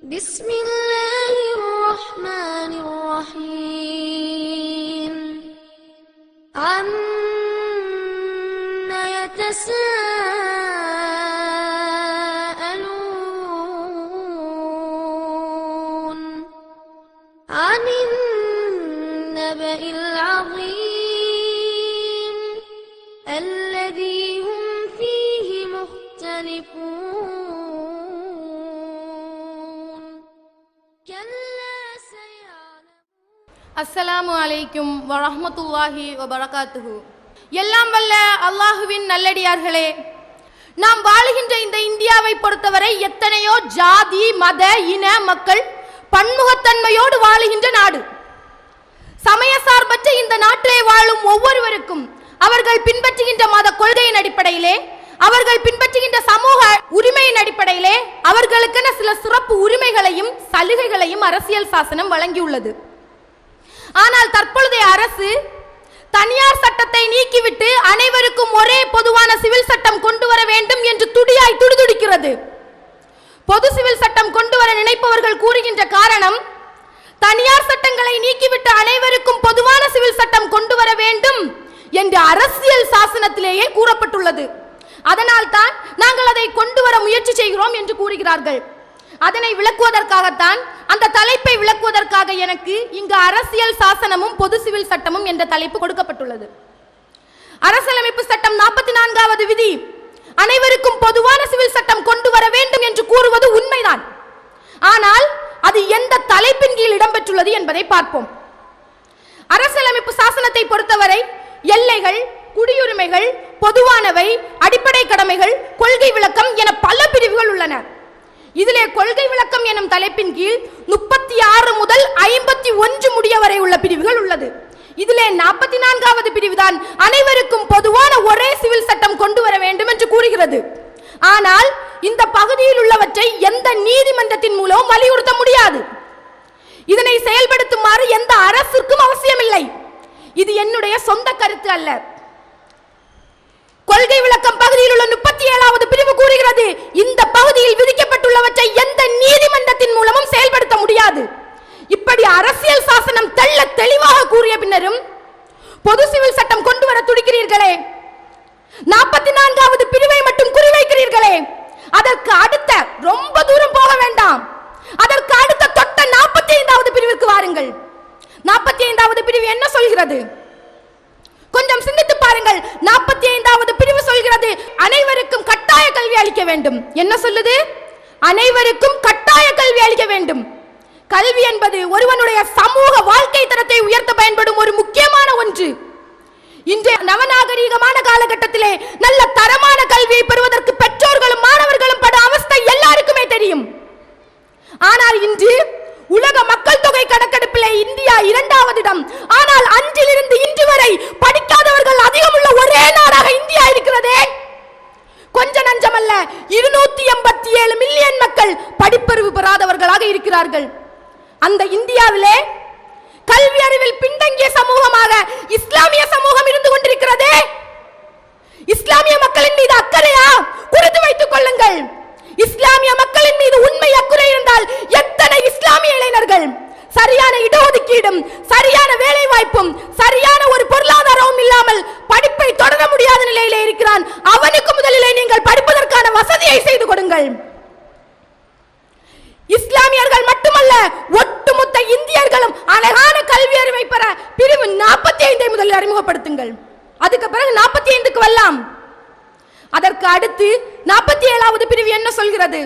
بسم الله الرحمن الرحيم عما يتساءلون عن النبأ العظيم الذي هم فيه مختلفون كلا سيعلمون. அஸ்ஸலாமு அலைக்கும் வரஹ்மத்துல்லாஹி வபரகாத்துஹு. எல்லாம் வல்ல அல்லாஹுவின் நல்லடியார்களே, நாம் வாழுகின்ற இந்த இந்தியாவை பொறுத்தவரை எத்தனையோ ஜாதி மத இன மக்கள் பன்முகத்தன்மையோடு வாழுகின்ற நாடு. சமய சார்பற்ற இந்த நாட்டிலே வாழும் ஒவ்வொருவருக்கும் அவர்கள் பின்பற்றுகின்ற மத கொள்கையின் அடிப்படையிலே, அவர்கள் பின்பற்றுகின்ற சமூக உரிமையின் அடிப்படையிலே அவர்களுக்கென சில சிறப்பு உரிமைகளையும் சலுகைகளையும் அரசியல் சாசனம் வழங்கியுள்ளது. ஆனால் தற்பொழுதைய அரசு தனியார் சட்டத்தை நீக்கிவிட்டு அனைவருக்கும் ஒரே பொதுவான சிவில் சட்டம் கொண்டு வர வேண்டும் என்று துடியாய் துடிதுடிக்கிறது. பொது சிவில் சட்டம் கொண்டு வர நினைப்பவர்கள் கூறுகின்ற காரணம், தனியார் சட்டங்களை நீக்கிவிட்டு அனைவருக்கும் பொதுவான சிவில் சட்டம் கொண்டு வர வேண்டும் என்று அரசியல் சாசனத்திலேயே கூறப்பட்டுள்ளது. அதனால் தான் நாங்கள் அதை கொண்டு வர முயற்சி செய்கிறோம் என்று கூறுகிறார்கள். அதனை விளக்குவதற்காகத்தான், அந்த தலைப்பை விளக்குவதற்காக எனக்கு இங்கு அரசியல் சாசனமும் பொது சிவில் சட்டமும் என்ற தலைப்பு கொடுக்கப்பட்டுள்ளது. அரசியலமைப்பு சட்டம் 44வது விதி அனைவருக்கும் பொதுவான சிவில் சட்டம் கொண்டு வர வேண்டும் என்று கூறுவது உண்மைதான். ஆனால் அது எந்த தலைப்பின் கீழ் இடம்பெற்றுள்ளது என்பதை பார்ப்போம். அரசியலமைப்பு சாசனத்தை பொறுத்தவரை எல்லைகள், குடியுரிமைகள், பொதுவானவை, அடிப்படை கடமைகள், கொள்கை விளக்கம் என பல பிரிவுகள் உள்ளன. இதிலே கொள்கை விளக்கம் எனும் தலைப்பின் கீழ் 36 முதல் 51 முடிய வரை உள்ள பிரிவுகள் உள்ளது. இதிலே 44வது பிரிவுதான் அனைவருக்கும் பொதுவான ஒரே சிவில் சட்டம் கொண்டு வர வேண்டும் என்று கூறுகிறது. ஆனால் இந்த பகுதியில் உள்ளவற்றை எந்த நீதிமன்றத்தின் மூலம் வலியுறுத்த முடியாது. இதனை செயல்படுத்துமாறு எந்த அரசிற்கும் அவசியமில்லை. இது என்னுடைய சொந்த கருத்து அல்ல. கொள்கை விளக்கம் பகுதியில் உள்ள 37வது பிரிவு கூறுகிறது, இந்த பகுதியில் விதிக்கப்பட்டுள்ளவற்றை எந்த நீதிமன்றத்தின் மூலமும் செயல்படுத்த முடியாது. இப்படி அரசியல் சாசனம் தெள்ள தெளிவாக கூறிய பின்னரும் பொது சிவில் சட்டம் கொண்டு வர துடிக்கிறீர்களே, 44வது பிரிவை மட்டும் குறிவைக்கிறீர்களே, அதற்கு அடுத்த ரொம்ப தூரம் போக வேண்டாம், அதற்கு அடுத்த தொட்ட 45வது பிரிவிற்கு வாருங்கள். 45வது பிரிவு என்ன சொல்கிறது? கொஞ்சம் சிந்தித்து பாருங்கள். 45வது பிரிவு சொல்கிறது, அனைவருக்கும் கட்டாய கல்வி அளிக்க வேண்டும். என்ன சொல்லுது? அனைவருக்கும் கட்டாய கல்வி அளிக்க வேண்டும். கல்வி என்பது ஒருவனுடைய சமூக வாழ்க்கை தரத்தை உயர்த்த பயன்படும் ஒரு முக்கியமான ஒன்று. இன்றைய நவநாகரீகமான காலகட்டத்திலே நல்ல தரமான கல்வியை பெறுவதற்கு பெற்றோர்களும் மாணவர்களும் படும் அவஸ்தை எல்லாருக்குமே தெரியும். ஆனால் இன்று உலக மக்கள் தொகை கணக்கெடுப்பிலே இந்தியா 2வது இடம். ஆனால் அன்றிலிருந்து இன்று வரை படிக்காதவர்கள் அதிகமுள்ள ஒரே நாடாக இந்தியா இருக்கிறதே. கொஞ்ச நஞ்சமல்ல, 287 மில்லியன் மக்கள் படிப்பறிவு பெறாதவர்களாக இருக்கிறார்கள். அந்த இந்தியாவிலே கல்வி அறிவில் பின்தங்கிய சமூகமாக இஸ்லாமிய சமூகம் இருந்து கொண்டிருக்கிறதே. இஸ்லாமிய மக்களின் மீது அக்கறையா? குறித்து வைத்துக் கொள்ளுங்கள். இஸ்லாமிய மக்களின் மீது உண்மை அக்கறை இருந்தால் எத்தனை இஸ்லாமிய இளைஞர்கள் சரியான இடஒதுக்கீடும் சரியான வேலை வாய்ப்பும் சரியான ஒரு பொருளாதாரமும் இல்லாமல் படிப்பை தொடர முடியாத நிலையிலே இருக்கிறான். அவனுக்கு முதலிலே நீங்கள் படிப்பதற்கான வசதியை செய்து கொடுங்கள். இஸ்லாமியர்கள் மட்டுமல்ல, ஒட்டுமொத்த இந்தியர்களும் அழகான கல்வி அறிவை பெற பிரிவு 45 முதலில் அறிமுகப்படுத்துங்கள். அதுக்கு பிறகு 45க்கு வரலாம். அதற்கு அடுத்து 47வது பிரிவு என்ன சொல்கிறது?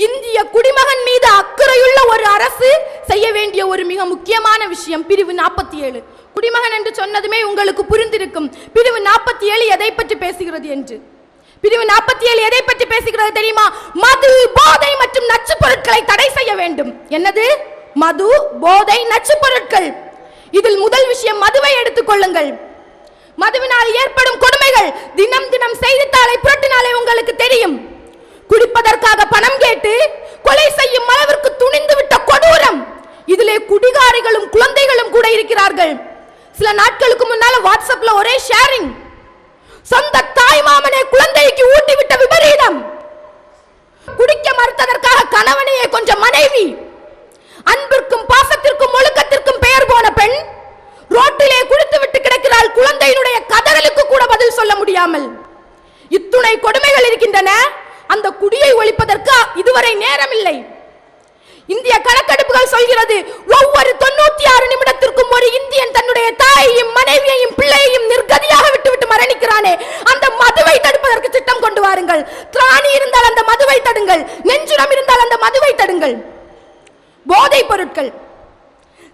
இந்திய குடிமகன் மீது அக்கறையுள்ள ஒரு அரசு செய்ய வேண்டிய ஒரு மிக முக்கியமான விஷயம் பிரிவு 47. குடிமகன் என்று சொன்னதுமே உங்களுக்கு புரிந்திருக்கும் பிரிவு 47 எதை பற்றி பேசுகிறது என்று. பிரிவு 47 எதை பற்றி பேசுகிறது தெரியுமா? மது, போதை மற்றும் நச்சு பொருட்களை தடை செய்ய வேண்டும். என்னது? மது, போதை, நச்சு பொருட்கள். இதில் முதல் விஷயம் மதுவை எடுத்துக் கொள்ளுங்கள். மதுவினால் ஏற்படும் கொடுமைகள் தினம் தினம் செய்தித்தாளை புரட்டினாலே உங்களுக்கு தெரியும். குடிப்பதற்காக பணம் கேட்டு கொலை செய்யும் அளவிற்கு துணிந்து விட்ட கொடூரம். இதிலே குடிகாரிகளும் குழந்தைகளும் கூட இருக்கிறார்கள். சில நாட்களுக்கு முன்னால வாட்ஸ்அப்ல ஒரே ஷேரிங். சொந்த தாய் மாமனே குழந்தைக்கு ஊட்டிவிட்ட விபரீதம். குடிக்க மறுத்ததற்காக கணவனையே கொஞ்சம் பதில் சொல்ல முடியாமல் இத்துணை கொடுமைகள் இருக்கின்றன. அந்த குடியை ஒழிப்பதற்கு இதுவரை நேரமில்லை. இந்திய கணக்கெடுப்புகள் சொல்கிறது, ஒவ்வொரு 96 நிமிடத்திற்கும் ஒரு இந்தியன் தன்னுடைய தாயையும் மனைவியையும் பிள்ளையையும் நிர்கதியாக விட்டுவிட்டு மரணிக்கிறானே. அந்த மதுவை தடுப்பதற்கு திட்டம் கொண்டு வாருங்கள். திராணி இருந்தால் அந்த மதுவை தடுங்கள், நெஞ்சுரம் இருந்தால் அந்த மதுவை தடுங்கள். போதைப் பொருட்கள்,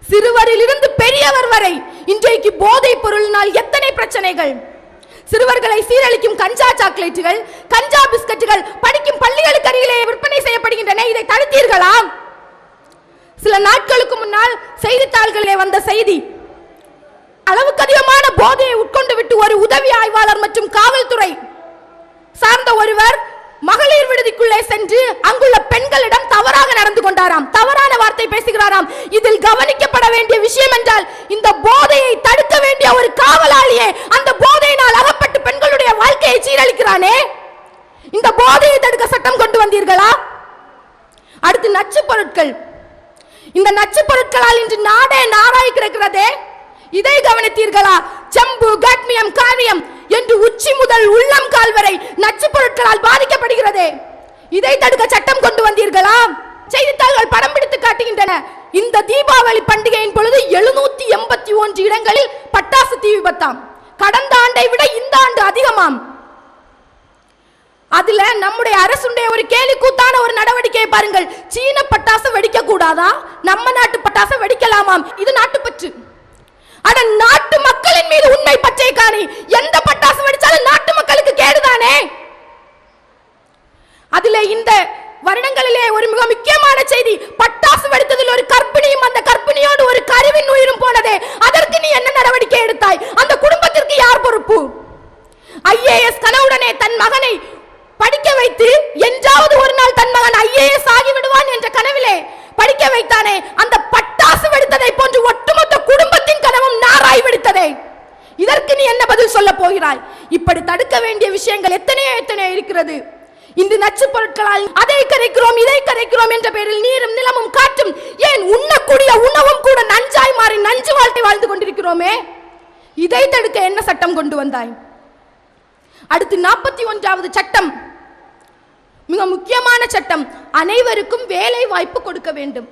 சிறுவரில் இருந்து பெரியவர் வரை இன்றைக்கு போதைப் பொருளினால் எத்தனை பிரச்சனைகள். சிறுவர்களை சீரழிக்கும் கஞ்சா சாக்லேட்டுகள், கஞ்சா பிஸ்கட்டுகள் படிக்கும் பள்ளிகளுக்கு அருகிலே விற்பனை செய்யப்படுகின்றன. இதை தடுத்தீர்களா? சில நாட்களுக்கு முன்னால் செய்தித்தாள்களிலே வந்த செய்தி, அளவுக்கு அதிகமான போதையை உட்கொண்டு விட்டு ஒரு உதவி ஆய்வாளர் மற்றும் காவல்துறை சார்ந்த ஒருவர் மகளிர் விடுதிக்குள்ளே சென்று அங்குள்ள பெண்களிடம் தவறாக நடந்து கொண்டாராம், தவறான வார்த்தை பேசுகிறாராம். இதில் கவனிக்கப்பட வேண்டிய விஷயம் என்றால், இந்த போதையை தடுக்க வேண்டிய ஒரு காவலாளியே அந்த போதையினால் அகப்பட்டு பெண்களுடைய வாழ்க்கையை சீரழிக்கிறானே. இந்த போதையை தடுக்க சட்டம் கொண்டு வந்தீர்களா? அடுத்து நச்சு பொருட்கள். இந்த நச்சு பொருட்களால் இன்று நாடே நாராய் கிடக்கிறதே. இதை கவனித்தீர்களா? செம்பு, காட்மியம், காரியம் என்று உச்சி முதல் உள்ளம் கால் வரை நச்சு பொருட்களால் பாதிக்கப்படுகிறதே. இதை தடுக்க சட்டம் கொண்டு வந்தீர்களா? செய்தித்தாள்கள் படம் பிடித்து காட்டுகின்றன. இந்த தீபாவளி பண்டிகையின் பொழுது 781 இடங்களில் பட்டாசு தீ விபத்தாம். கடந்த ஆண்டை விட இந்த ஆண்டு அதிகமாம். அதுல நம்முடைய அரசுடைய ஒரு கேலி கூத்தான ஒரு நடவடிக்கையை பாருங்கள். சீன பட்டாசு வெடிக்க கூடாதா, நம்ம நாட்டு பட்டாசு வெடிக்கலாமாம். இது நாட்டுப்பற்று. அட, நாட்டு மக்களின் மீது உண்மை பச்சை காணி. எந்த பட்டாசு வெடிச்சாலும் நாட்டு மக்களுக்கு கேடுதானே. அதுல இந்த வருடங்களிலே ஒரு மிக முக்கியமான செய்தி, பட்டாசு வெடித்ததில் ஒரு கர்ப்பிணியும் அந்த கர்ப்பிணியோடு ஒரு கருவின் உயிரும் போனதே. அதற்கு நீ என்ன நடவடிக்கை எடுத்தாய்? அந்த குடும்பத்திற்கு யார் பொறுப்பு? IAS கனவுடனே தன் மகனை படிக்க வைத்து என்றாவது ஒரு நாள் தன் மகன் IAS ஆகிவிடுவான் என்ற கனவிலே படிக்க வைத்தானே. அந்த பட்டாசு வெடித்ததை போன்று ஒட்டுமொத்த குடும்பத்தின் கனவும் நாராய் வெடித்ததே. இதற்கு நீ என்ன பதில் சொல்ல போகிறாய்? இப்படி தடுக்க வேண்டிய விஷயங்கள் எத்தனையோ இருக்கிறது. இந்த நச்சு பொருட்களால் அதை கரைக்கிறோம் இதை கரைக்கிறோம் என்ற பெயரில் நீரும் நிலமும் காற்றும், ஏன் உண்ணக்கூடிய உணவும் கூட நஞ்சாய் மாறி நஞ்சு வாழ்க்கை வாழ்ந்து கொண்டிருக்கிறோமே. இதை தடுக்க என்ன சட்டம் கொண்டு வந்தாய்? அடுத்து 41வது சட்டம், மிக முக்கியமான சட்டம். அனைவருக்கும் வேலை வாய்ப்பு கொடுக்க வேண்டும்.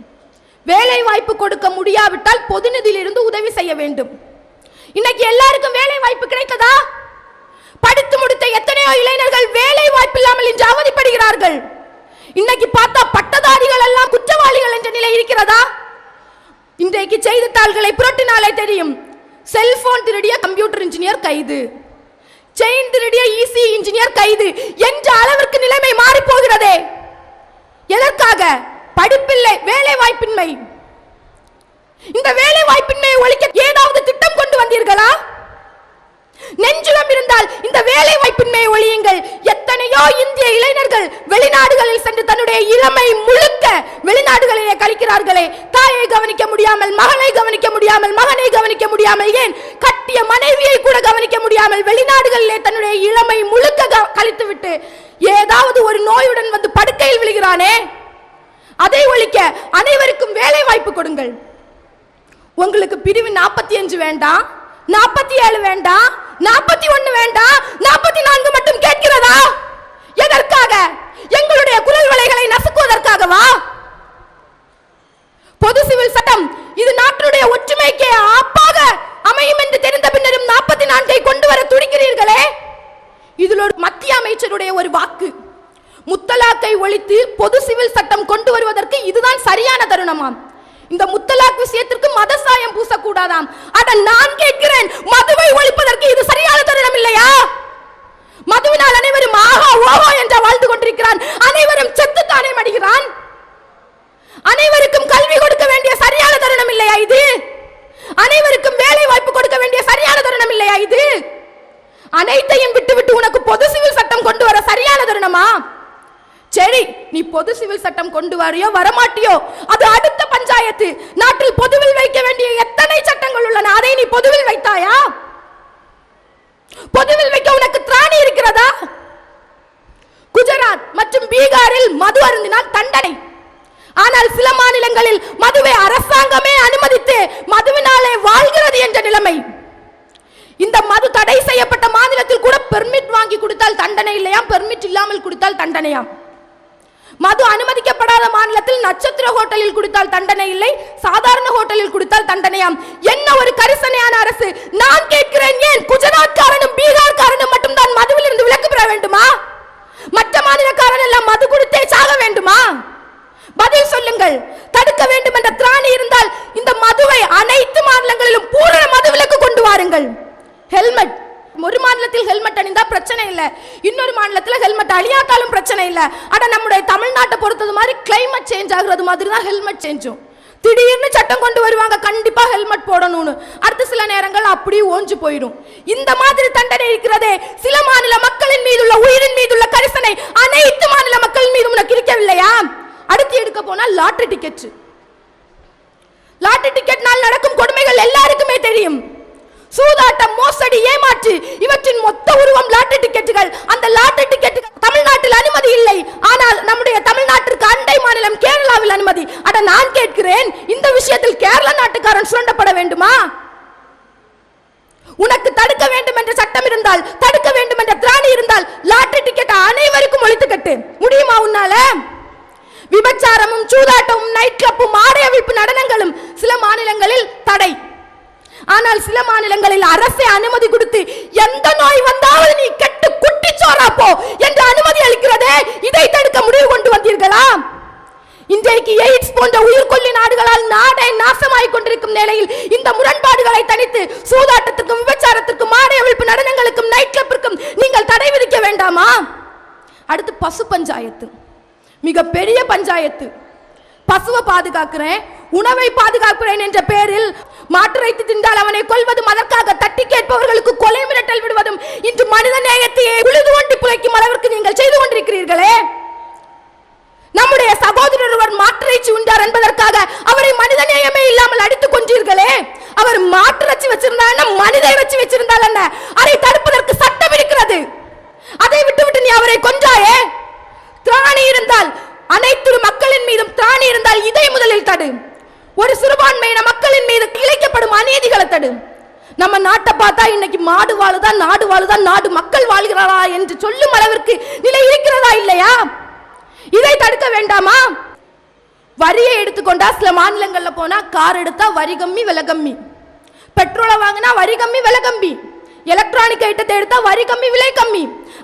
வேலை வாய்ப்பு கொடுக்க முடியாவிட்டால் பொது நிதியிலிருந்து உதவி செய்ய வேண்டும். இன்னைக்கு எல்லாருக்கும் வேலை வாய்ப்பு கிடைத்ததா? படித்து முடித்த எத்தனையோ இளைஞர்கள் வேலை வாய்ப்பு இல்லாமல் இன்று அவதிப்படுகிறார்கள். இன்னைக்கு பார்த்தா பட்டதாரிகள் எல்லாம் குற்றவாளிகள் என்ற நிலை இருக்கிறதா? இன்றைக்கு செய்தித்தாள்களை புரட்டினாலே தெரியும். செல்போன் திருடிய கம்ப்யூட்டர் இன்ஜினியர் கைது, செயின் திருடிய EC இன்ஜினியர் கைது என்ற அளவிற்கு நிலைமை மாறி போகிறதே. எதற்காக? படிப்பில்லை, வேலை வாய்ப்பின்மை. இந்த வேலை வாய்ப்பின்மையை ஒழிக்க ஏதாவது திட்டம் கொண்டு வந்தீர்களா? நெஞ்சுரம் இருந்தால் இந்த வேலை வாய்ப்பின்மையை ஒழியுங்கள். எத்தனையோ இந்திய இளைஞர்கள் வெளிநாடுகளில் சென்று தன்னுடைய இளமை முழுக்க வெளிநாடுகளிலே கழிக்கிறார்களே. தாயை கவனிக்க முடியாமல், மகனை கவனிக்க முடியாமல், மகனை கவனிக்க முடியாமல், ஏன் கட்டிய மனைவியை கூட கவனிக்க முடியாமல் வெளிநாடுகளிலே தன்னுடைய இளமை முழுக்க கழித்துவிட்டு ஏதாவது ஒரு நோயுடன் வந்து படுக்கையில் விழுகிறானே. அதை ஒழிக்க அனைவருக்கும் வேலை வாய்ப்பு கொடுங்கள். உங்களுக்கு பிரிவு 45 வேண்டாம், 47 வேண்டாம், 41 வேண்டாம், 44 மட்டும் கேட்கிறதா? எதற்காக? எங்களுடைய குரல் வலைகளை நசுக்குவதற்காகவா? பொது சிவில் சட்டம் இது நாட்டுடைய ஒற்றுமைக்கு ஆப்பாக அமையும் என்று தெரிந்த பின்னரும் 44ஐ கொண்டு வர துடிக்கிறீர்களே. இதில் ஒரு மத்திய அமைச்சருடைய ஒரு வாக்கு, முத்தலாக்கை ஒழித்து பொது சிவில் சட்டம் கொண்டு வருவதற்கு இதுதான் சரியான தருணமாம். இந்த முத்தலாக் விஷயத்திற்கு மத சாயம் பூசக்கூடாதாம். அட, நான் கேட்கிறேன், மதுவை ஒழிப்பதற்கு இது சரியான தருணம் இல்லையா? மதுவினால் அனைவரும் ஆஹா ஓஹோ என்று வாழ்ந்து கொண்டிருக்கிறான். அனைவரும் செத்துத்தானே மடிகிறான். அனைவருக்கும் கல்வி கொடுக்க வேண்டிய சரியான தருணம் இல்லையா இது? அனைவருக்கும் வேலை வாய்ப்பு கொடுக்க வேண்டிய சரியான தருணம் இல்லையா இது? அனைத்தையும் விட்டுவிட்டு உனக்கு பொது சிவில் சட்டம் கொண்டு வர சரியான தருணமா? சரி, நீ பொது சிவில் சட்டம் கொண்டு வரையோ வரமாட்டியோ அது அடுத்த பஞ்சாயத்து. நாட்டில் பொதுவில் வைக்க வேண்டிய எத்தனை சட்டங்கள் உள்ளன, அதை நீ பொதுவில் வைத்தாயா? பொதுவில் வைக்க உனக்கு திராணி இருக்கிறதா? குஜராத் மற்றும் பீகாரில் மது அருந்தினால் தண்டனை. ஆனால் சில மாநிலங்களில் மதுவை அரசாங்கமே அனுமதித்து மதுவினாலே வாழ்கிறது என்ற நிலைமை. இந்த மது தடை செய்யப்பட்ட மாநிலத்தில் கூட பெர்மிட் வாங்கி கொடுத்தால் தண்டனை இல்லையாம், பெர்மிட் இல்லாமல் கொடுத்தால் தண்டனையாம். மது அனுமதிக்கப்படாத மாநிலத்தில் நட்சத்திர ஹோட்டலில் குடித்தால் தண்டனை இல்லை, சாதாரண ஹோட்டலில் குடித்தால் தண்டனையாம். என்ன ஒரு கரிசனையான அரசு! நான் கேட்கிறேன், ஏன் குஜராத்காரனும் பீகார்காரனும் மட்டும்தான் மதுவில் இருந்து விலக்கு பெற வேண்டுமா? மற்ற மாநிலக்காரன் எல்லாம் மது குடித்தே சாக வேண்டுமா? பதில் சொல்லுங்கள். தடுக்க வேண்டும் என்ற திராணி இருந்தால் இந்த மதுவை அனைத்து மாநிலங்களிலும் பூரண மது விலக்கு கொண்டு வாருங்கள். ஹெல்மெட், ஒரு மாநிலத்தில் ஹெல்மெட் அணிந்தா பிரச்சனை இல்ல, இன்னொரு மாநிலத்தில் ஹெல்மெட் அணியாட்டாலும் பிரச்சனை இல்ல. ஆனா நம்முடைய தமிழ்நாட்டை பொறுத்தது மாதிரி கிளைமேட் சேஞ்ச் ஆகுறது மாதிரி தான் ஹெல்மெட் சேஞ்சும். திடீர்னு சட்டம் கொண்டு வருவாங்க, கண்டிப்பா ஹெல்மெட் போடணும்னு. அடுத்த சில நேரங்கள் அப்படியே ஓஞ்சு போயிடும். இந்த மாதிரி தண்டனை இருக்கிறதே, சில மாநில மக்களின் மீது உள்ள உயிரின் மீது உள்ள கரிசனை அனைத்து மாநில மக்களின் மீது உனக்கு இருக்கவில்லையா? அடுத்து எடுக்க போனா லாட்டரி டிக்கெட். லாட்டரி டிக்கெட்னால் நடக்கும் கொடுமைகள் எல்லாருக்குமே தெரியும். சூதாட்டம், மோசடி, ஏமாற்று இவற்றின் மொத்த உருவம் லாட்டரி டிக்கெட்டுகள். அந்த லாட்டரி டிக்கெட் தமிழ்நாட்டில் அனுமதி இல்லை, ஆனால் நம்முடைய தமிழ்நாட்டிற்கு அண்டை மாநிலம் கேரளாவில் அனுமதி. அட நான் கேட்கிறேன், இந்த விஷயத்தில் கேரள நாட்டுக்காரன் சுரண்டப்பட வேண்டுமா? உனக்கு தடுக்க வேண்டும் என்ற சட்டம் இருந்தால், தடுக்க வேண்டும் என்ற திராணி இருந்தால் லாட்டரி டிக்கெட் அனைவருக்கும் ஒழித்து கட்டு முடியுமா உன்னால? விபச்சாரமும் சூதாட்டமும் நைட் கிளப்பும் ஆடை அவிழ்ப்பு நடனங்களும் சில மாநிலங்களில் தடை. ஆனால் சில மாநிலங்களில் அரசே அனுமதி கொடுத்து எந்த நோய் வந்தாவது நீ கெட்டு குட்டிச்சோரா போ என்று அனுமதி அளிக்கிறதே, இதை தடுக்க முடிவு கொண்டு வந்தீர்களா? இன்றைக்கு எய்ட்ஸ் போன்ற உயிர்கொல்லி நாடுகளால் நாடே நாசமாய் கொண்டிருக்கும் நிலையில் இந்த முரண்பாடுகளை தனித்து சூதாட்டத்திற்கும் விபச்சாரத்திற்கும் ஆடை அவிழ்ப்பு நடனங்களுக்கும் நைட் கிளப்பிற்கும் நீங்கள் தடை விதிக்க வேண்டாமா? அடுத்து பசு பஞ்சாயத்து, மிக பெரிய பஞ்சாயத்து. பசுவை பாதுகாக்கிறேன், உணவை பாதுகாக்கிறேன் என்ற பெயரில் மாட்டுரைத்து தின்றால் அவனை கொல்வதும், அதற்காக தட்டி கேட்பவர்களுக்கு கொலை மிரட்டல் விடுவதும் இன்று மனித நேயத்தையே உழுது கொண்டு புழைக்கும் அளவிற்கு நீங்கள் செய்து கொண்டிருக்கிறீர்களே. நம்முடைய சகோதரர் ஒருவர் மாட்டிறைச்சி உண்டார் என்பதற்காக அவரை மனித நேயமே இல்லாமல் அடித்துக் கொன்றீர்களே. அவர் மாட்டிறைச்சி வச்சிருந்தா மனித இறைச்சி வச்சிருந்தால் என்ன? அதை தடுப்பதற்கு சட்டம் இருக்கிறது. அதை விட்டுவிட்டு நீ அவரை கொன்றாயே. திராணி இருந்தால், அனைத்து மக்களின் மீதும் திராணி இருந்தால் இதை முதலில் தடு. ஒரு சிறுபான்மையின மக்களின் மீது இழைக்கப்படும் அநீதிகளை தடு. நம்ம நாட்டை பார்த்தா இன்னைக்கு மாடு வாழுதான், நாடு வாழுதான், நாடு மக்கள் வாழ்கிறாரா என்று சொல்லும் அளவிற்கு நிலை இருக்கிறதா இல்லையா? இதை தடுக்க வேண்டாமா? வரியை எடுத்துக்கொண்டா சில மாநிலங்கள்ல போனா கார் எடுத்தா வரி கம்மி விலை கம்மி, பெட்ரோலை வாங்கினா வரி கம்மி விலை கம்மி, எலக்ட்ரானிக் ஐட்டத்தை எடுத்தா வரி கம்மி விலை கம்மி.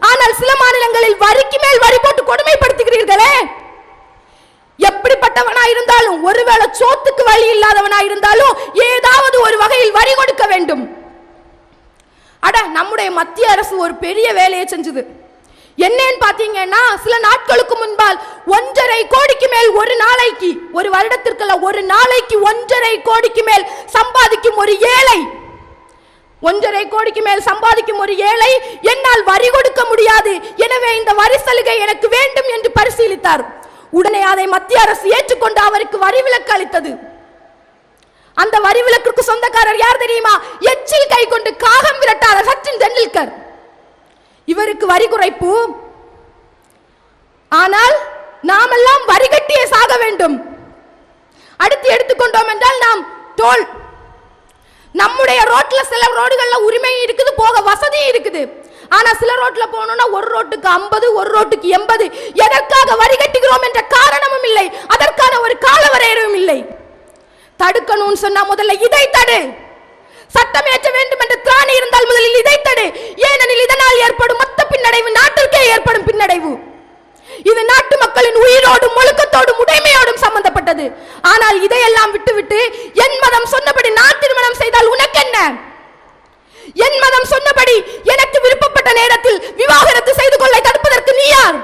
ஆனால் சில மாநிலங்களில் வரிக்கு மேல் வரி போட்டு கொடுமைப்படுத்துகிறீர்களே. எப்படிப்பட்டவனா இருந்தாலும், ஒருவேளை சோத்துக்கு வழி இல்லாதவனா இருந்தாலும் ஏதாவது ஒரு வகையில் வரி கொடுக்க வேண்டும். அட நம்முடைய மத்திய அரசு ஒரு பெரிய வேலையை செஞ்சது. என்னன்னு பாத்தீங்கன்னா, சில நாட்களுக்கு முன்பால் 1.5 கோடிக்கு மேல் ஒரு நாளைக்கு, ஒரு வருடத்திற்குள்ள ஒரு நாளைக்கு 1.5 கோடிக்கு மேல் சம்பாதிக்கும் ஒரு ஏழை, 1.5 கோடிக்கு மேல் சம்பாதிக்கும் ஒரு ஏழை என்னால் வரி கொடுக்க முடியாது, எனவே இந்த வரி சலுகை எனக்கு வேண்டும் என்று பரிசீலித்தார். உடனே அதை மத்திய அரசு ஏற்றுக்கொண்டு அவருக்கு வரி விலக்கு அளித்தது. அந்த வரி விலக்கிற்கு சொந்தக்காரர் யார் தெரியுமா? எச்சில் கை கொண்டு காகம் விரட்டாத சச்சின் டெண்டுல்கர். இவருக்கு வரி குறைப்பு. ஆனால் நாமெல்லாம் வரி கட்டியே சாக வேண்டும். அடுத்து எடுத்துக்கொண்டோம் என்றால் நாம் டோல். நம்முடைய ரோட்ல சில ரோடுகள்ல உரிமை இருக்குது, போக வசதி இருக்குது. ஆனா சில ரோட்ல போனோம்னா ஒரு ரோட்டுக்கு 50, ஒரு ரோட்டுக்கு 80. எதற்காக வரி கட்டுகிறோம் என்ற காரணமும் இல்லை, அதற்கான ஒரு கால வரையறையும் இல்லை. தடுக்கணும்னு சொன்னா முதல்ல இதை தடு. சட்டம் ஏற்ற வேண்டும் என்ற திராணி இருந்தால் முதலில் இதை தடு. ஏனெனில் இதனால் ஏற்படும் மொத்த பின்னடைவு நாட்டிற்கே ஏற்படும் பின்னடைவு. இது நாட்டு மக்களின் உயிரோடும் ஒழுக்கத்தோடும் உடைமையோடும் சம்பந்தப்பட்டது. ஆனால் இதையெல்லாம் விட்டுவிட்டு என் மதம் சொன்னபடி நான் திருமணம் செய்தால் உனக்கு என்ன? என் மதம் சொன்னபடி எனக்கு விருப்பப்பட்ட நேரத்தில் விவாகரத்து செய்து கொள்ள தடுப்பதற்கு நீ யார்?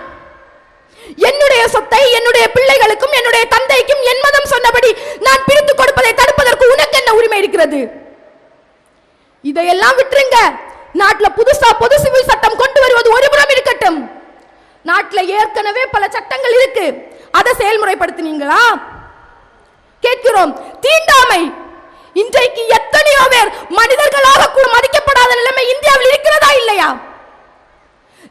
என்னுடைய சொத்தை என்னுடைய பிள்ளைகளுக்கும் என்னுடைய தந்தைக்கும் என் மதம் சொன்னபடி நான் பிரித்து கொடுப்பதை தடுப்பதற்கு உனக்கு என்ன உரிமை இருக்கிறது? இதையெல்லாம் விட்டுருங்க. நாட்டுல புதுசா பொது சிவில் சட்டம் கொண்டு வருவது ஒருபுறம் இருக்கட்டும். நாட்டுல ஏற்கனவே பல சட்டங்கள் இருக்கு, அதை செயல்முறைப்படுத்தினீங்களா? கேட்கிறோம். தீண்டாமை, இன்றைக்கு எத்தனையோ பேர் மனிதர்களாக கூட மதிக்கப்படாத நிலைமை இந்தியாவில் இருக்கிறதா இல்லையா?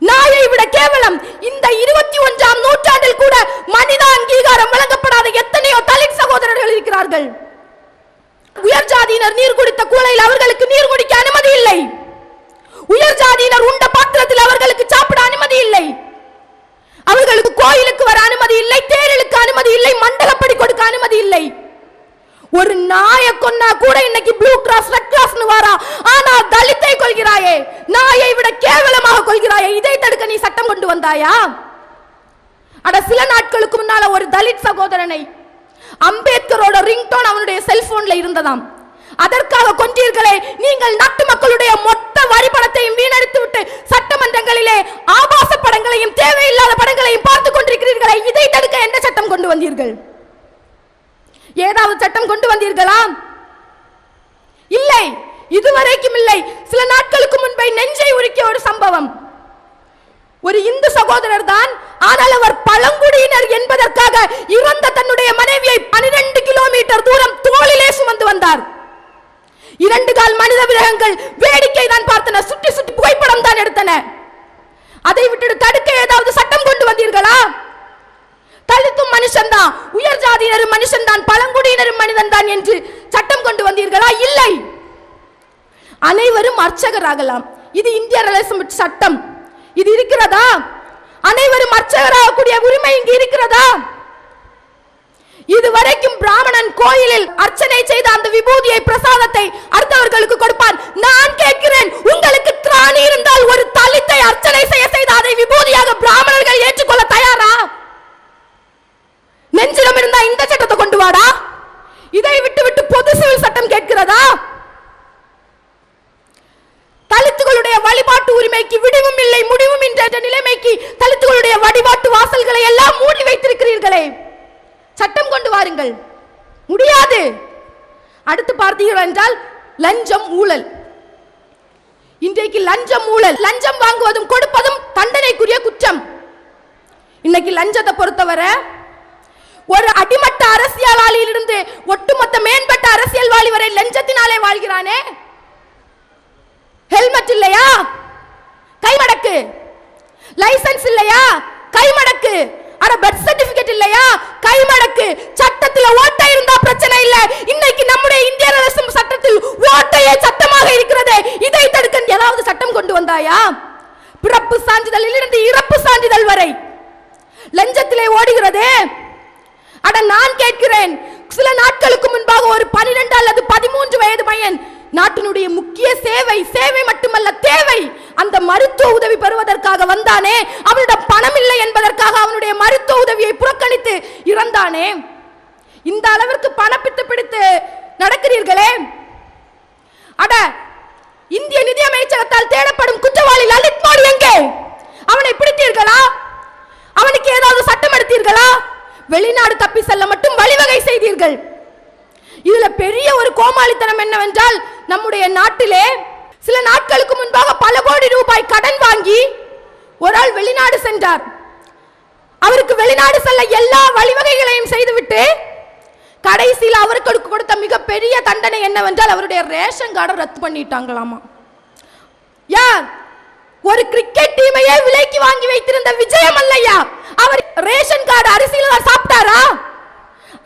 நாயை விட கேவலம் இந்த 21ஆம் நூற்றாண்டில் கூட மனித அங்கீகாரம் வழங்கப்படாத எத்தனையோ தலித் சகோதரர்கள் இருக்கிறார்கள். உயர் ஜாதியினர் நீர் குடித்த கூலையில் அவர்களுக்கு நீர் குடிக்க அனுமதி இல்லை. உயர் ஜாதியினர் உண்ட பாத்திரத்தில் அவர்களுக்கு சாப்பிட அனுமதி இல்லை. அவர்களுக்கு கோயிலுக்கு வர அனுமதி இல்லை, தேரிலுக்கு அனுமதி இல்லை, மண்டலப்படி கொடுக்க அனுமதி இல்லை. ஒரு நாயை கொன்னா கூட இன்னைக்கு ப்ளூ கிராஸ் ரெட் கிராஸ்னு வரா. ஆனா தலித்தை கொள்கிறாயே, நாயை விட கேவலமாக கொள்கிறாயே, இதை தடுக்க நீ சட்டம் கொண்டு வந்தாயா? அட சில நாட்களுக்கு முன்னால ஒரு தலித் சகோதரனை அம்பேத்கரோட ரிங்டோன் அவனுடைய செல்போன்ல இருந்ததாம். அதற்காக கொன்றீர்களே. நீங்கள் நாட்டு மக்களுடைய மொத்த வரி பணத்தையும் வீணடித்து விட்டு சட்டமன்றங்களிலே ஆபாச படங்களையும் தேவையில்லாத படங்களையும் பார்த்துக் கொண்டிருக்கிறீர்களே, இதை தடுக்க என்ன சட்டம் கொண்டு வந்தீர்கள்? ஏதாவது சட்டம் கொண்டு வந்தீர்களா? இல்லை, இதுவரைக்கும் இல்லை. சில நாட்களுக்கு முன்பே நெஞ்சை உருக்கிய ஒரு சம்பவம். ஒரு இந்து சகோதரர் தான், ஆனால் அவர் பழங்குடியினர் என்பதற்காக இறந்த தன்னுடைய மனைவியை 12 கிலோமீட்டர் தூரம் தோளிலே சுமந்து வந்தார். 2 கால் மனித விரகங்கள் வேடிக்கை தான் பார்த்தன, சுற்றி சுற்றி புகைப்படம் தான் எடுத்தன. அதை விட்டு தடுக்க ஏதாவது சட்டம் கொண்டு வந்தீர்களா? தலித்தும் மனுஷன் தான், உயர் ஜாதியினரும் மனுஷன் தான், பழங்குடியினரும் மனிதன் தான் என்று சட்டம் கொண்டு வந்தீர்களா? இல்லை. அனைவரும் அர்ச்சகராகலாம், இது இந்திய அரசியல் சட்டம். இது இருக்கிறதா? அனைவரும் அர்ச்சகராகக்கூடிய உரிமை இங்கு இருக்கிறதா? இதுவரைக்கும் பிராமணன் கோயிலில் அர்ச்சனை செய்த அந்த விபூதியை பிரசாதத்தை அடுத்தவர்களுக்கு கொடுப்பார். நான் கேட்கிறேன், உங்களுக்கு திராணி இருந்தால் ஒரு தலித்தை அர்ச்சனை செய்த அதை விபூதியாக பிராமணர்கள் ஏற்றுக்கொள்ள தயாரா? நெஞ்சிலம் இருந்தா இந்த சட்டத்தை கொண்டு வாடா. இதை விட்டு விட்டு பொது சிவில் சட்டம் கேட்கிறதா? தலித்துகளுடைய வழிபாட்டு உரிமைக்கு விடிவும் இல்லை முடிவும் என்ற நிலைமைக்கு தலித்துகளுடைய வழிபாட்டு வாசல்களை எல்லாம் மூடி வைத்திருக்கிறீர்களே, சட்டம் கொண்டு வாருங்கள். முடியாது. அடுத்து பார்த்தீர்கள் என்றால் லஞ்சம் ஊழல். இன்றைக்கு லஞ்சம் ஊழல், லஞ்சம் வாங்குவதும் கொடுப்பதும் தண்டனைக்குரிய குற்றம். இன்னைக்கு லஞ்சத்தை பொறுத்தவரை ஒரு அடிமட்ட அரசியல்வாதியிலிருந்து ஒட்டுமொத்த மேம்பட்ட அரசியல்வாதி வரை லஞ்சத்தினாலே வாழ்கிறானே. ஹெல்மெட் இல்லையா? கைமடக்கு. லைசென்ஸ் இல்லையா? கைமடக்கு. அட பர்த் சர்டிபிகேட் இல்லையா? கைமடக்கு. சட்டத்தில் ஓட்டை இருந்தா பிரச்சனை இல்ல. இன்னைக்கு நம்முடைய இந்திய அரசு சட்டத்தில் ஓட்டையே சட்டமாக இருக்கிறது. இதை தடுக்க ஏதாவது சட்டம் கொண்டு வந்தாயா? பிறப்பு சான்றிதழில் இருந்து இறப்பு சான்றிதழ் வரை லஞ்சத்திலே ஓடுகிறது. அட நான் கேட்கிறேன், சில நாட்களுக்கு முன்பாக ஒரு 12 அல்லது 13 வயது பையன் நாட்டினுடைய முக்கிய சேவை மட்டுமல்ல தேவை, அந்த மருத்துவ உதவி பெறுவதற்காக வந்தானே, அவனிடம் பணம் இல்லை என்பதற்காக அவனுடைய மருத்துவ உதவியை புறக்கணித்து இறந்தானே. இந்த அளவிற்கு பணப்பித்து பிடித்து நடக்கிறீர்களே. அட இந்திய நிதி அமைச்சகத்தால் தேடப்படும் குற்றவாளி லலித் மோடி எங்கே? அவனை பிடித்தீர்களா? அவனுக்கு ஏதாவது சட்டம் எடுத்தீர்களா? வெளிநாடு தப்பி செல்ல மட்டும் வழிவகை செய்தீர்கள். இதுல பெரிய ஒரு கோமாளித்தனம் என்னவென்றால், நம்முடைய நாட்டிலே சில நாட்களுக்கு முன்பாக பல கோடி ரூபாய் கடன் வாங்கி ஒரு ஆள் வெளிநாடு சென்றார். அவருக்கு வெளிநாடு செல்ல எல்லா வழிவகைகளையும் செய்துவிட்டு கடைசியில் அவருக்கு கொடுத்த மிகப்பெரிய தண்டனை என்னவென்றால் அவருடைய ரேஷன் கார்டை ரத்து பண்ணிட்டாங்களாமா. யார்? ஒரு கிரிக்கெட் டீமையே விலைக்கு வாங்கி வைத்திருந்த விஜயம் அல்லையா, அவர் ரேஷன் கார்டு அரிசியில சாப்பிட்டாரா?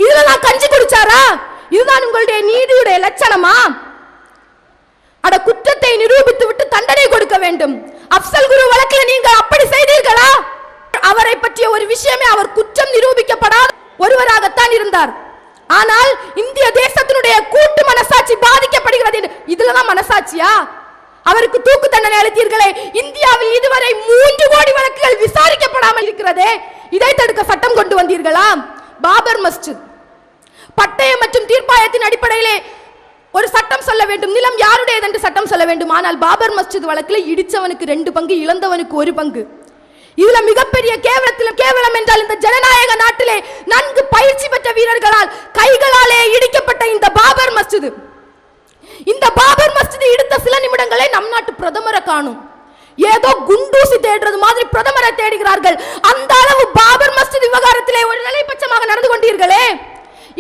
இதுல நான் கஞ்சி குடிச்சாரா? இதுதான் உங்களுடைய நீதியுடைய லட்சணமா? அட குற்றத்தை நிரூபித்து விட்டு தண்டனை கொடுக்க வேண்டும். அப்சல் குரு வழக்கில் நீங்கள் அப்படி செய்தீர்களா? அவரை பற்றிய ஒரு விஷயமே, அவர் குற்றம் நிரூபிக்கப்படாத ஒருவராகத்தான் இருந்தார். ஆனால் இந்திய தேசத்தினுடைய கூட்டு மனசாட்சி பாதிக்கப்படுகிறது. இதுலதான் மனசாட்சியா? அவருக்கு தூக்கு தண்டனை அளித்தீர்களே. இந்தியாவில் இதுவரை 3 கோடி வழக்குகள் விசாரிக்கப்படாமல் இருக்கிறதே, இதை தடுக்க சட்டம் கொண்டு வந்தீர்களா? பாபர் மஸ்ஜித் பட்டய மற்றும் தீர்ப்பாயத்தின் அடிப்படையிலே ஒரு சட்டம் சொல்ல வேண்டும், நிலம் யாருடையது என்று சட்டம் சொல்ல வேண்டும். ஆனால் பாபர் மஸ்ஜித் வழக்கில் இடிச்சவனுக்கு 2 பங்கு, இழந்தவனுக்கு 1 பங்கு. இதுல மிகப்பெரிய கேவலம் என்றால், இந்த ஜனநாயக நாட்டிலே நன்கு பயிற்சி பெற்ற வீரர்களால் கைகளாலே இடிக்கப்பட்ட இந்த பாபர் மஸ்ஜித், இந்த பாபர் மஸ்ஜித் இடித்த சில நிமிடங்களே நம் நாட்டு பிரதமரை காணும். ஏதோ குண்டூசி தேடுறது மாதிரி பிரதமரை தேடுகிறார்கள். அந்த அளவு பாபர் மஸ்ஜித் விவகாரத்திலே ஒரு நிலைப்பட்சமாக நடந்து கொண்டீர்களே,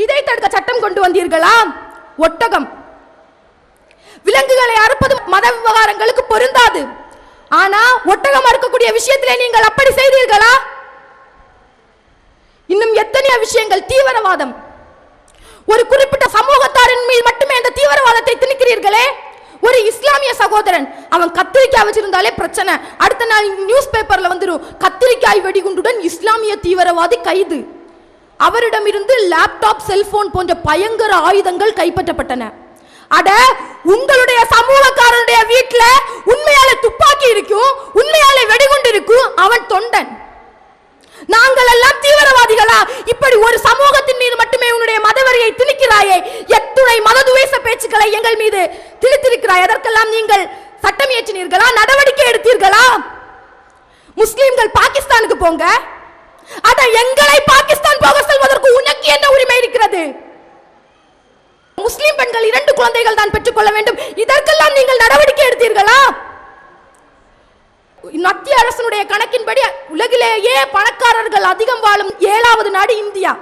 இதை தடுக்க சட்டம் கொண்டு வந்தீர்களா? ஒட்டகம், விலங்குகளை அறுப்பது மத விவகாரங்களுக்கு பொருந்தாது. ஆனா ஒட்டகம் அறுக்கக்கூடிய விஷயத்திலே நீங்கள் அப்படி செய்தீர்களா? இன்னும் எத்தனையோ விஷயங்கள். தீவிரவாதம், ஒரு குறிப்பிட்ட சமூகத்தாரின் மீது மட்டுமே இந்த தீவிரவாதத்தை திணிக்கிறீர்களே. ஒரு இஸ்லாமிய சகோதரன், அவன் கத்திரிக்காய் வச்சிருந்தாலே பிரச்சனை. அடுத்த நாள் நியூஸ் பேப்பர்ல வந்துரும், கத்திரிக்காய் வெடிகுண்டுடன் இஸ்லாமிய தீவிரவாதி கைது. அவரிடமிருந்து லேப்டாப், செல்போன் போன்ற பயங்கர ஆயுதங்கள் கைப்பற்றப்பட்டன. அட, உங்களுடைய சமூகக்காரனுடைய வீட்டுல உண்மையால துப்பாக்கி இருக்கும், உண்மையால வெடிகுண்டு இருக்கும், அவன் தொண்டன். நாங்கள் எல்லாம் தீவிரவாதிகளா? இப்படி ஒரு சமூகத்தின் மீது மட்டுமே உன்னுடைய மதவெறியை திணிக்கிறாயே, எத்துணை மததுவேச பேச்சுக்களை எங்கள் மீது திணித்திருக்கிறாய். அதற்கெல்லாம் நீங்கள் சட்டம் இயற்றினீர்களா? நடவடிக்கை எடுத்தீர்களா? முஸ்லிம்கள் பாகிஸ்தானுக்கு போங்க. அட, எங்களை பாகிஸ்தான் போக சொல்வதற்கு உனக்கு என்ன உரிமை இருக்கிறது? முஸ்லிம் பெண்கள் 2 குழந்தைகள் தான் பெற்றுக் கொள்ள வேண்டும். இதற்கெல்லாம் நீங்கள் நடவடிக்கை எடுத்தீர்களா? மத்திய அரசினுடைய கணக்கின்படி உலகிலேயே பணக்காரர்கள் அதிகம் வாழும் 7வது நாடு இந்தியா.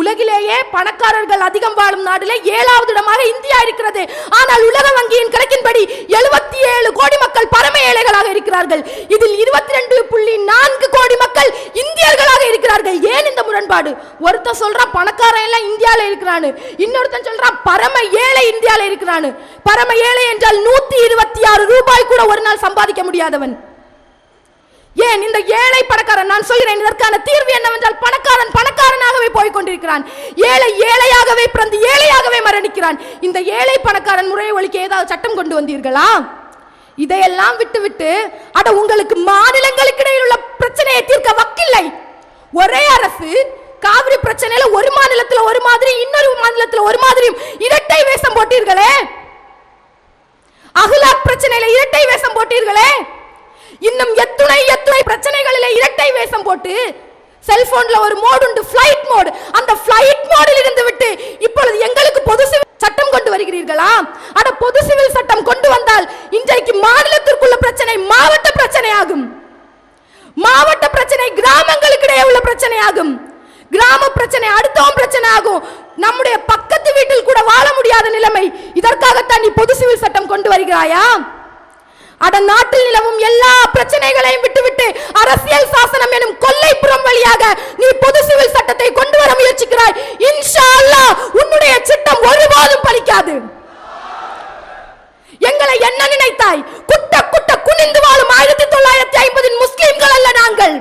உலகிலேயே பணக்காரர்கள் அதிகம் வாழும் நாடுல 7வது இடமாக இந்தியா இருக்கிறது. ஆனால் உலக வங்கியின் கணக்கின்படி 77 கோடி மக்கள் பரம ஏழைகளாக இருக்கிறார்கள். இதில் 22.4 கோடி மக்கள் இந்தியர்களாக இருக்கிறார்கள். ஏன் இந்த முரண்பாடு? ஒருத்தன் சொல்றான் பணக்காரன் எல்லாம் இந்தியால இருக்கிறான்னு, இன்னொருத்தன் சொல்றான் பரம ஏழை இந்தியால இருக்கிறான்னு. பரம ஏழை என்றால் 126 ரூபாய் கூட ஒரு நாள் சம்பாதிக்க முடியாதவன். ஏன் இந்த ஏழை பணக்காரன்? நான் சொல்கிறேன், இதற்கான தீர்வு என்னவென்றால் பணக்காரன் பணக்காரனாகவே போய் கொண்டிருக்கிறான், ஏழை ஏழையாகவே பிறந்து ஏழையாகவே மரணிக்கிறான். இந்த ஏழை பணக்காரன் முறையை ஒழிக்க ஏதாவது சட்டம் கொண்டு வந்தீர்களா? இதையெல்லாம் விட்டுவிட்டு அட, உங்களுக்கு மாநிலங்களுக்கு இடையில் உள்ள பிரச்சனையை தீர்க்க வக்கில்லை. ஒரே அரசு காவிரி பிரச்சனையில ஒரு மாநிலத்துல ஒரு மாதிரி, இன்னொரு மாநிலத்துல ஒரு மாதிரி இரட்டை வேஷம் போட்டீர்களே. அஹ்லாக் பிரச்சனையில இரட்டை வேஷம் போட்டீர்களே. இன்னும் எத்துணை பிரச்சனைகளிலே இரட்டை வேஷம் போட்டு, செல்போன்ல ஒரு மோட் உண்டு, ஃளைட் மோட். அந்த ஃளைட் மோடில் இருந்து விட்டு இப்பொழுது எங்களுக்கு பொது சிவில் சட்டம் கொண்டு வருகிறீர்களா? அட, பொது சிவில் சட்டம் கொண்டு வந்தால் இன்றைக்கு மாநிலத்திற்குள்ள பிரச்சனை மாவட்ட பிரச்சனையாகும், மாவட்ட பிரச்சனை கிராமங்களுக்கு இடையே உள்ள பிரச்சனையாகும், கிராம பிரச்சனை அடுத்தவன் பிரச்சனை ஆகும். நம்முடைய பக்கத்து வீட்டில் கூட வாழ முடியாத நிலைமை. இதற்காகத்தான் நீ பொது சிவில் சட்டம் கொண்டு வருகிறாயா? அட, நாட்டில் நிலவும் எல்லா பிரச்சனைகளையும் விட்டுவிட்டு அரசியல் சாசனம் எனும் கொல்லைப்புறம் வழியாக நீ பொது சிவில் சட்டத்தை கொண்டு வர முயற்சிக்கிறாய். இன்ஷா அல்லாஹ் உன்னுடைய சட்டம் ஒருபோதும் பலிக்காது. எங்களை என்ன நினைத்தாய்? குட்ட குட்ட குனிந்து வாழும் 1950 முஸ்லிம்கள் அல்ல நாங்கள்.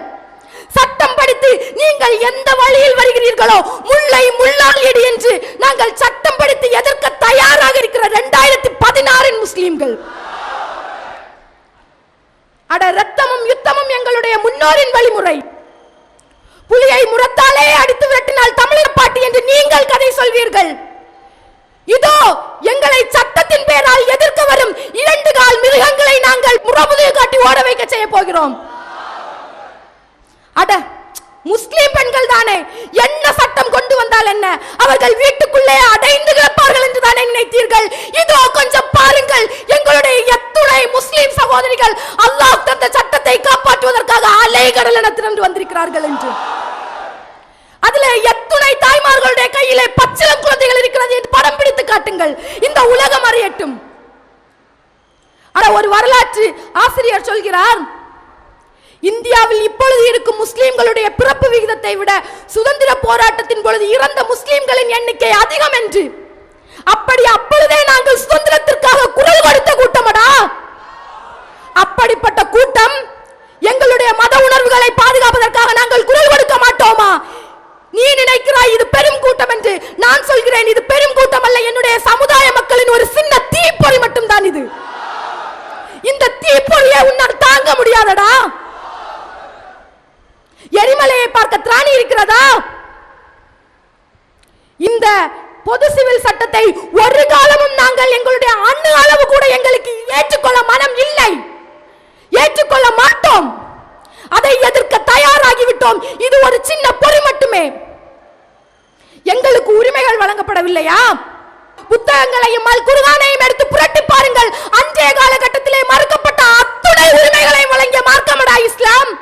சட்டம் படித்து நீங்கள் எந்த வழியில் வருகிறீர்களோ முல்லை முள்ளால் எடி என்று நாங்கள் சட்டம் படித்து எதிர்க்க தயாராக இருக்கிற 2016 முஸ்லிம்கள். அட, ரத்தமும் யுத்தமும் எங்களுடைய முன்னோரின் வழிமுறை. புலியை முரத்தாலே அடித்து விரட்டினால் தமிழர் பாட்டி என்று நீங்கள் கதை சொல்வீர்கள். இதோ எங்களை சட்டத்தின் பேரால் எதிர்க்க வரும் 2 கால் மிருகங்களை நாங்கள் முறமுதுகு காட்டி ஓட வைக்க செய்ய போகிறோம். அட, முஸ்லிம் பெண்கள் தானே, என்ன சட்டம் கொண்டு வந்தால் என்ன, அவர்கள் வீட்டுக்குள்ளே அடைந்து கிடப்பார்கள் என்று தானே நினைத்தீர்கள்? இதோ கொஞ்சம் பாருங்கள், எங்களுடைய எத்துணை முஸ்லிம் சகோதரிகள் அல்லாஹ் தந்த சட்டத்தை காப்பாற்றுவதற்காக அலைகடல் என திரண்டு வந்திருக்கிறார்கள் என்று. அதுல எத்துணை தாய்மார்களுடைய கையிலே பச்சிளம் குழந்தைகள் இருக்கிறது என்று படம் பிடித்து காட்டுங்கள், இந்த உலகம் அறியட்டும். அட, ஒரு வரலாற்று ஆசிரியர் சொல்கிறார், இந்தியாவில் இப்பொழுது இருக்கும் முஸ்லிம்களுடைய பிறப்பு விகிதத்தை விட சுதந்திர போராட்டத்தின் பொழுது இறந்த முஸ்லிம்களின் எண்ணிக்கை அதிகம் என்று. அப்படி அப்பொழுதே நாங்கள் சுதந்திரத்திற்காக குரல் கொடுத்த கூட்டமடா. அப்படிப்பட்ட கூட்டம் எங்களுடைய மத உணர்வுகளை பாதுகாப்பதற்காக நாங்கள் குரல் கொடுக்க மாட்டோமா? நீ நினைக்கிறாய் இது பெரும் கூட்டம் என்று. நான் சொல்கிறேன், இது பெரும் கூட்டம் அல்ல, என்னுடைய சமுதாய மக்களின் ஒரு சின்ன தீப்பொறி மட்டும் தான் இது. இந்த தீப்பொறியை உன்னால் தாங்க முடியாதடா. எரிமலையை பார்க்க திராணி இருக்கிறதா? இந்த பொது சிவில் சட்டத்தை ஒரு காலமும் நாங்கள் எங்களுடைய அணு அளவு கூட எங்களுக்கு ஏற்றுக்கொள்ள மனம் இல்லை, ஏற்றுக்கொள்ள மாட்டோம். அதை எதிர்க்க தயாராகிவிட்டோம். இது ஒரு சின்ன பொறி மட்டுமே. எங்களுக்கு உரிமைகள் வழங்கப்படவில்லையா? புத்தகங்களையும் அல் குர்ஆனையும் எடுத்து புரட்டி பாருங்கள். அன்றைய காலகட்டத்திலே மறுக்கப்பட்ட அத்துணை உரிமைகளையும் வழங்கிய மார்க்கமடா இஸ்லாம்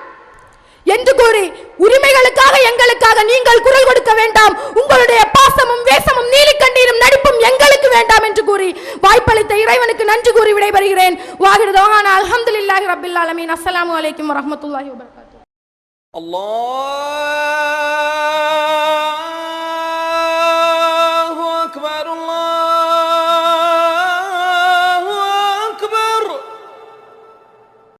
என்று கூறி, உரிமைகளுக்காக எங்களுக்காக நீங்கள் குரல் கொடுக்க வேண்டாம், உங்களுடைய பாசமும் வேசமும் நீலி கண்ணீரும் நடிப்பும் எங்களுக்கு வேண்டாம் என்று கூறி வாய்ப்பளித்த இறைவனுக்கு நன்றி கூறி விடைபெறுகிறேன். வாஹிரு தவானா அல்ஹம்துலில்லாஹி ரப்பில் ஆலமீன். அஸ்ஸலாமு அலைக்கும் வரஹ்மத்துல்லாஹி வபரகாத்துஹு. அல்லாஹ்